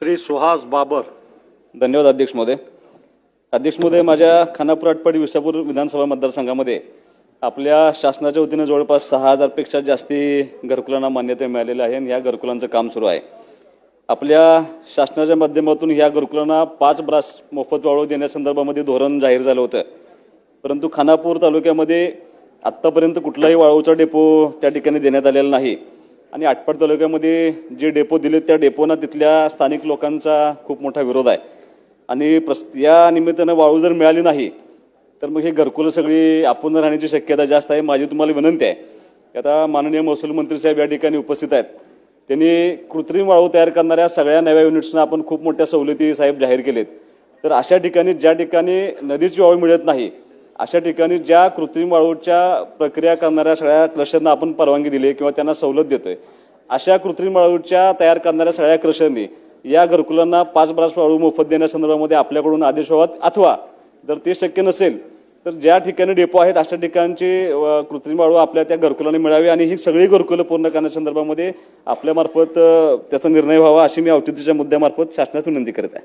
श्री सुहास बाबर. धन्यवाद अध्यक्ष महोदय. अध्यक्ष महोदय, माझ्या खानापूर आटपाडी विसापूर विधानसभा मतदारसंघामध्ये आपल्या शासनाच्या वतीनं जवळपास 6,000 पेक्षा जास्ती घरकुलांना मान्यता मिळालेली आहे आणि या घरकुलांचं काम सुरू आहे. आपल्या शासनाच्या माध्यमातून या घरकुलांना 5 ब्रास मोफत वाळू देण्यासंदर्भामध्ये धोरण जाहीर झालं होतं, परंतु खानापूर तालुक्यामध्ये आत्तापर्यंत कुठलाही वाळूचा डेपो त्या ठिकाणी देण्यात आलेला नाही आणि आटपाडी तालुक्यामध्ये जे डेपो दिले त्या डेपोना तिथल्या स्थानिक लोकांचा खूप मोठा विरोध आहे आणि या निमित्तानं वाळू जर मिळाली नाही तर मग हे घरकुलं सगळी अपूर्ण राहण्याची शक्यता जास्त आहे. माझी तुम्हाला विनंती आहे की आता माननीय महसूल मंत्री साहेब या ठिकाणी उपस्थित आहेत, त्यांनी कृत्रिम वाळू तयार करणाऱ्या सगळ्या नव्या युनिट्सना आपण खूप मोठ्या सवलती साहेब जाहीर केलेत. तर अशा ठिकाणी ज्या ठिकाणी नदीची वाळू मिळत नाही अशा ठिकाणी ज्या कृत्रिम वाळूच्या प्रक्रिया करणाऱ्या सगळ्या क्रशरना आपण परवानगी दिली किंवा त्यांना सवलत देतोय, अशा कृत्रिम वाळूच्या तयार करणाऱ्या सगळ्या क्रशरनी या घरकुलांना 5 ब्रास वाळू मोफत देण्यासंदर्भामध्ये आपल्याकडून आदेश व्हावा, अथवा जर ते शक्य नसेल तर ज्या ठिकाणी डेपो आहेत अशा ठिकाणची कृत्रिम वाळू आपल्या त्या घरकुलांना मिळावी आणि ही सगळी घरकुलं पूर्ण करण्यासंदर्भामध्ये आपल्यामार्फत त्याचा निर्णय व्हावा अशी मी औचित्याच्या मुद्द्यामार्फत शासनास विनंती करत आहे.